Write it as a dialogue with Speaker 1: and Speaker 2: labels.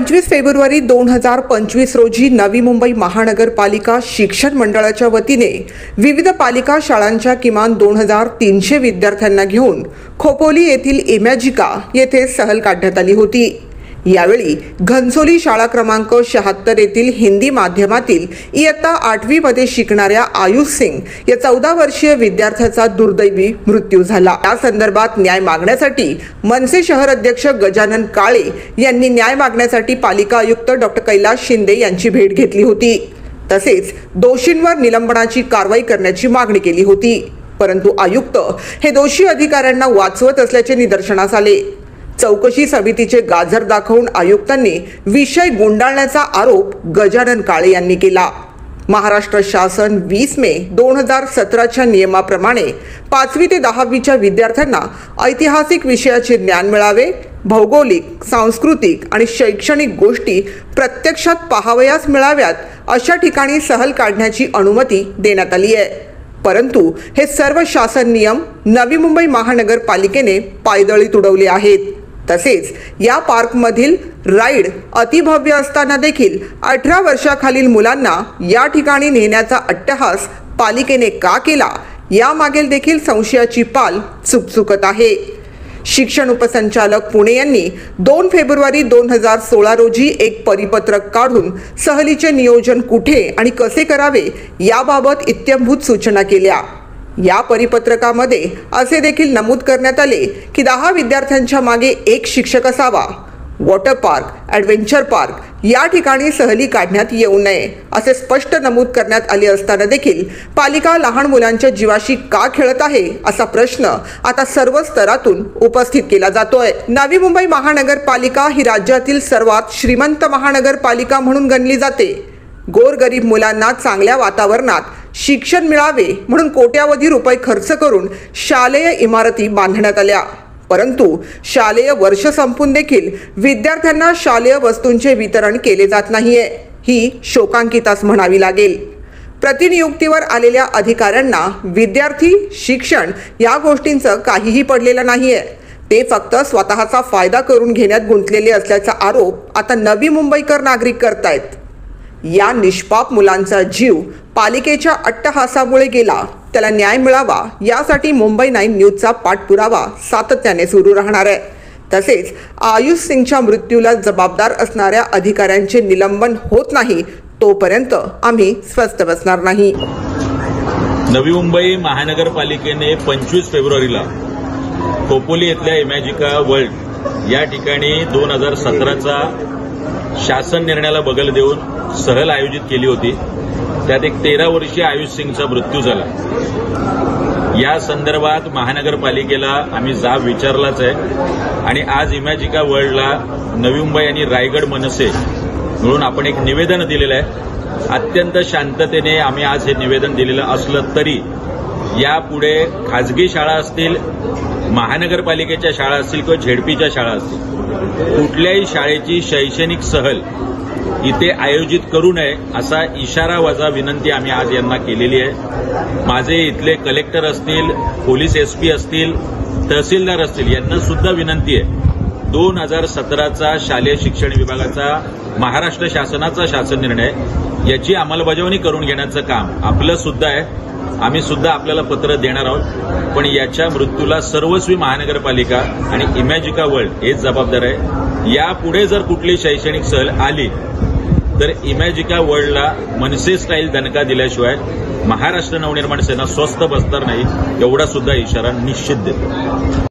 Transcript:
Speaker 1: 25 February 2025 रोजी नवी मुंबई महानगरपालिका शिक्षण मंडळाच्या वतीने विविध पालिका शाळांच्या किमान 2300 विद्यार्थ्यांना घेऊन खोपोली येथील इमॅजिका येथे सहल काढण्यात आली होती। यावेळी घनसोली शाळा क्रमांक 76 येथील हिंदी माध्यमातील इयत्ता 8वी मध्ये शिकणाऱ्या आयुष सिंग या 14 वर्षीय विद्यार्थ्याचा दुर्दैवी मृत्यू झाला। या संदर्भात न्याय मागण्यासाठी मनसे शहर अध्यक्ष गजानन काळे यांनी न्याय मागण्यासाठी पालिका आयुक्त डॉक्टर कैलास शिंदे यांची भेट घेतली होती। तसेच दोषींवर निलंबनाची कारवाई करण्याची मागणी केली होती, परंतु आयुक्त हे दोषी अधिकाऱ्यांना वाचवत असल्याचे निदर्शनास आले। चौकशी समितीचे गाजर दाखवून आयुक्तांनी विषय गुंडाळण्याचा आरोप गजानन काळे यांनी केला। महाराष्ट्र शासन 20 मे 2017च्या नियमाप्रमाणे 5वी ते 10वीच्या विद्यार्थ्यांना ऐतिहासिक विषयाचे ज्ञान मिळावे, भौगोलिक, सांस्कृतिक आणि शैक्षणिक गोष्टी प्रत्यक्षात पाहावयास मिळाव्यात अशा ठिकाणी सहल काढण्याची अनुमती देण्यात आली आहे। परंतु हे सर्व शासन नियम नवी मुंबई महानगरपालिकेने पायदळी तुडवले आहेत। तसेच या पार्कमधील राईड अतिभव्य असताना देखील 18 वर्षाखालील मुलांना या ठिकाणी नेण्याचा अट्टहास पालिकेने का केला यामागील देखील संशयाची पाल चुकचुकत आहे। शिक्षण उपसंचालक पुणे यांनी 2 फेब्रुवारी 2016 रोजी एक परिपत्रक काढून सहलीचे नियोजन कुठे आणि कसे करावे याबाबत इत्थंभूत सूचना केल्या। या परिपत्रकामध्ये असे देखील नमूद करण्यात आले की 10 विद्यार्थ्यांच्या मागे एक शिक्षक असावा, वॉटर पार्क, ॲडव्हेंचर पार्क या ठिकाणी सहली काढण्यात येऊ नये असे स्पष्ट नमूद करण्यात आले असताना देखील पालिका लहान मुलांच्या जीवाशी का खेळत आहे असा प्रश्न आता सर्व स्तरातून उपस्थित केला जातोय। नवी मुंबई महानगरपालिका ही राज्यातील सर्वात श्रीमंत महानगरपालिका म्हणून गणली जाते। गोरगरीब मुलांना चांगल्या वातावरणात शिक्षण मिळावे म्हणून कोट्यावधी रुपये खर्च करून शालेय इमारती बांधण्यात आल्या, परंतु शालेय वर्ष संपून देखील विद्यार्थ्यांना शालेय वस्तूंचे वितरण केले जात नाहीये, ही शोकांकिताच म्हणावी लागेल। प्रतिनियुक्तीवर आलेल्या अधिकाऱ्यांना विद्यार्थी, शिक्षण या गोष्टींचं काहीही पडलेलं नाहीये। ते फक्त स्वतःचा फायदा करून घेण्यात गुंतलेले असल्याचा आरोप आता नवी मुंबईकर नागरिक करतायत। या निष्पाप मुलांचा जीव पालिकेच्या अट्टहासामुळे गेला, त्याला न्याय मिळावा यासाठी मुंबई 9 न्यूजचा पाठपुरावा सातत्याने सुरू राहणार आहे। तसेच आयुष सिंगच्या मृत्यूला जबाबदार असणाऱ्या अधिकाऱ्यांचे निलंबन होत नाही तोपर्यंत आम्ही स्वस्थ बसणार नाही।
Speaker 2: नवी मुंबई महानगरपालिकेने 25 फेब्रुवारीला खोपोली येथल्या इमॅजिका वर्ल्ड या ठिकाणी 2017चा शासन निर्णयाला बगल देऊन सहल आयोजित केली होती। त्यात एक 13 वर्षीय आयुष सिंगचा मृत्यू झाला। या संदर्भात महानगरपालिकेला आम्ही जाब विचारलाच आहे आणि आज इमॅजिका वर्ल्डला नवी मुंबई आणि रायगड मनसे मिळून आपण एक निवेदन दिलेलं आहे। अत्यंत शांततेने आम्ही आज हे निवेदन दिलेलं असलं तरी यापुढे खाजगी शाळा असतील, महानगरपालिकेच्या शाळा असतील किंवा झेडपीच्या शाळा असतील, कुठल्याही शाळेची शैक्षणिक सहल इथे आयोजित करू नये असा इशारा वजा विनंती आम्ही आज यांना केलेली आहे। माझे इथले कलेक्टर असतील, पोलीस SP असतील, तहसीलदार असतील यांना सुद्धा विनंती आहे, 2017चा शालेय शिक्षण विभागाचा महाराष्ट्र शासनाचा शासन निर्णय याची अंमलबजावणी करून घेण्याचं काम आपलं सुद्धा आहे। आम्ही सुद्धा आपल्याला पत्र देणार आहोत, पण याच्या मृत्यूला सर्वस्वी महानगरपालिका आणि इमॅजिका वर्ल्ड हेच जबाबदार आहे। यापुढे जर कुठली शैक्षणिक सहल आली तर इमॅजिका वर्ल्डला मनसे स्टाईल दणका दिल्याशिवाय महाराष्ट्र नवनिर्माण सेना स्वस्थ बसणार नाही एवढा सुद्धा इशारा निश्चित देतो।